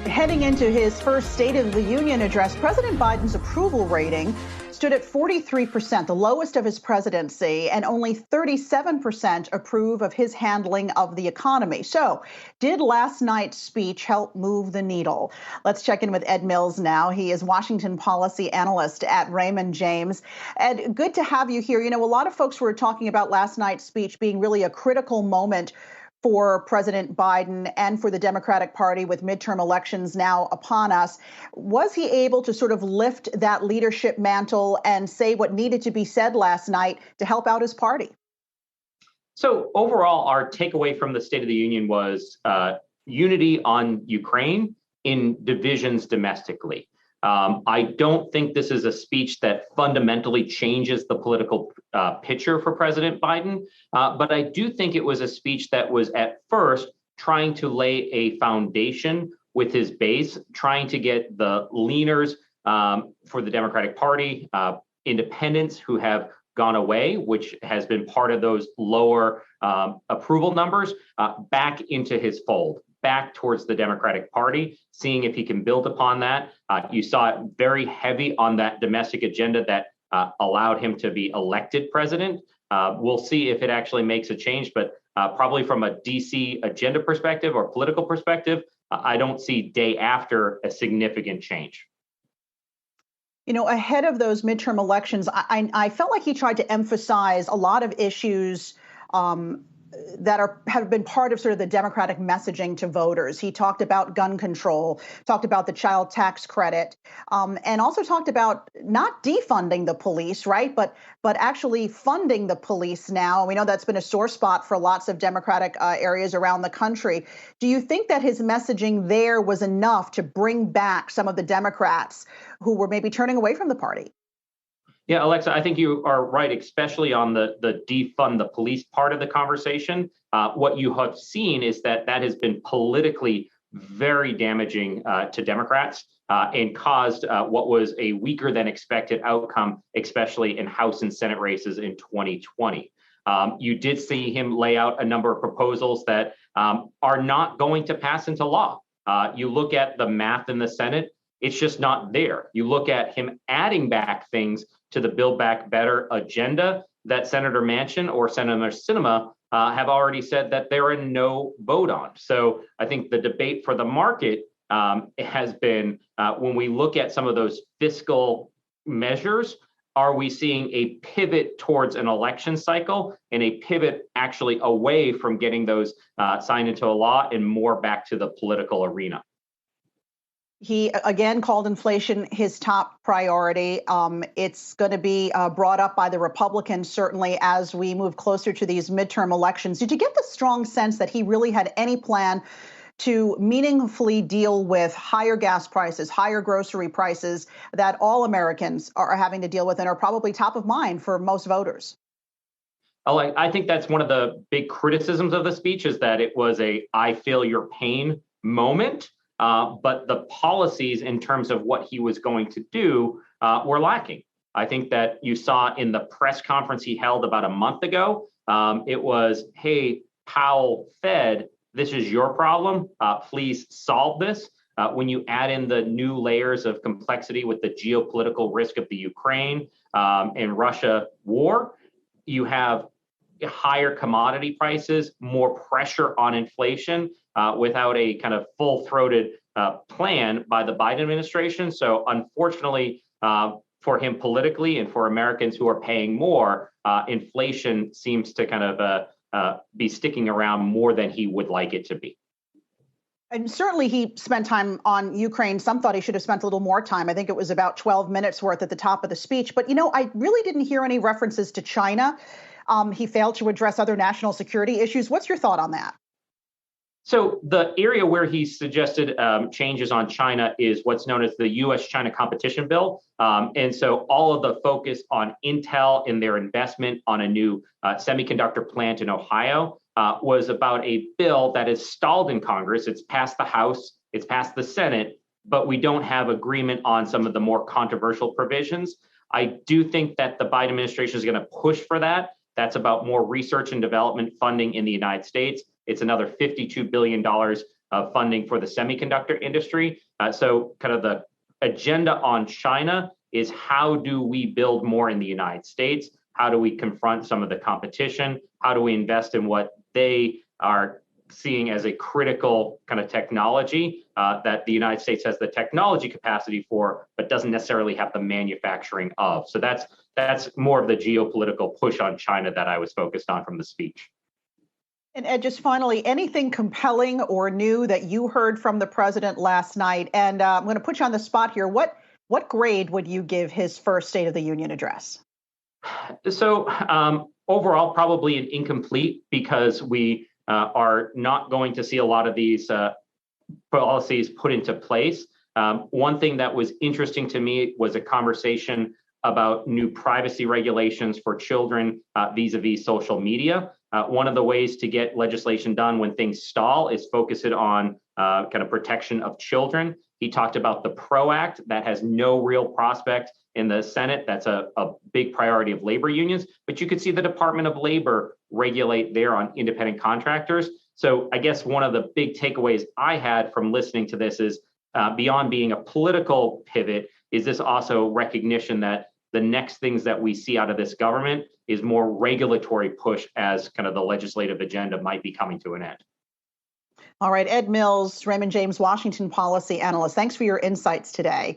Heading into his first State of the Union address, President Biden's approval rating stood at 43%, the lowest of his presidency, and only 37% approve of his handling of the economy. So, did last night's speech help move the needle? Let's check in with Ed Mills now. He is Washington policy analyst at Raymond James. Ed, good to have you here. You know, a lot of folks were talking about last night's speech being really a critical moment for President Biden and for the Democratic Party with midterm elections now upon us. Was he able to sort of lift that leadership mantle and say what needed to be said last night to help out his party? So overall, our takeaway from the State of the Union was unity on Ukraine in divisions domestically. I don't think this is a speech that fundamentally changes the political picture for President Biden, but I do think it was a speech that was at first trying to lay a foundation with his base, trying to get the leaners for the Democratic Party, independents who have gone away, which has been part of those lower approval numbers, back into his fold, back towards the Democratic Party, seeing if he can build upon that. You saw it very heavy on that domestic agenda that allowed him to be elected president. We'll see if it actually makes a change, but probably from a DC agenda perspective or political perspective, I don't see day after a significant change. You know, ahead of those midterm elections, I felt like he tried to emphasize a lot of issues that have been part of sort of the Democratic messaging to voters. He talked about gun control, talked about the child tax credit, and also talked about not defunding the police, right? But actually funding the police now. We know that's been a sore spot for lots of Democratic areas around the country. Do you think that his messaging there was enough to bring back some of the Democrats who were maybe turning away from the party? Yeah, Alexa, I think you are right, especially on the defund the police part of the conversation. What you have seen is that has been politically very damaging to Democrats and caused what was a weaker than expected outcome, especially in House and Senate races in 2020. You did see him lay out a number of proposals that are not going to pass into law. You look at the math in the Senate, it's just not there. You look at him adding back things to the Build Back Better agenda that Senator Manchin or Senator Sinema have already said that they're in no vote on. So I think the debate for the market has been when we look at some of those fiscal measures, are we seeing a pivot towards an election cycle and a pivot actually away from getting those signed into a law and more back to the political arena? He again called inflation his top priority. It's going to be brought up by the Republicans, certainly, as we move closer to these midterm elections. Did you get the strong sense that he really had any plan to meaningfully deal with higher gas prices, higher grocery prices that all Americans are having to deal with and are probably top of mind for most voters? I think that's one of the big criticisms of the speech is that it was a I feel your pain moment. But the policies in terms of what he was going to do were lacking. I think that you saw in the press conference he held about a month ago, it was, hey, Powell, Fed, this is your problem. Please solve this. When you add in the new layers of complexity with the geopolitical risk of the Ukraine and Russia war, you have higher commodity prices, more pressure on inflation without a kind of full-throated plan by the Biden administration. So unfortunately for him politically and for Americans who are paying more, inflation seems to kind of be sticking around more than he would like it to be. And certainly he spent time on Ukraine. Some thought he should have spent a little more time. I think it was about 12 minutes worth at the top of the speech. But, you know, I really didn't hear any references to China. He failed to address other national security issues. What's your thought on that? So the area where he suggested changes on China is what's known as the U.S.-China competition bill. And so all of the focus on Intel and their investment on a new semiconductor plant in Ohio was about a bill that is stalled in Congress. It's passed the House, it's passed the Senate, but we don't have agreement on some of the more controversial provisions. I do think that the Biden administration is going to push for that. That's about more research and development funding in the United States. It's another $52 billion of funding for the semiconductor industry. So kind of the agenda on China is how do we build more in the United States? How do we confront some of the competition? How do we invest in what they are seeing as a critical kind of technology that the United States has the technology capacity for, but doesn't necessarily have the manufacturing of? So that's more of the geopolitical push on China that I was focused on from the speech. And Ed, just finally, anything compelling or new that you heard from the president last night? And I'm going to put you on the spot here. What grade would you give his first State of the Union address? So overall, probably an incomplete, because we are not going to see a lot of these policies put into place. One thing that was interesting to me was a conversation about new privacy regulations for children vis-a-vis social media. One of the ways to get legislation done when things stall is focus it on kind of protection of children. He talked about the PRO Act that has no real prospect in the Senate. That's a big priority of labor unions, but you could see the Department of Labor regulate there on independent contractors. So I guess one of the big takeaways I had from listening to this is beyond being a political pivot, is this also recognition that the next things that we see out of this government is more regulatory push as kind of the legislative agenda might be coming to an end. All right, Ed Mills, Raymond James Washington policy analyst. Thanks for your insights today.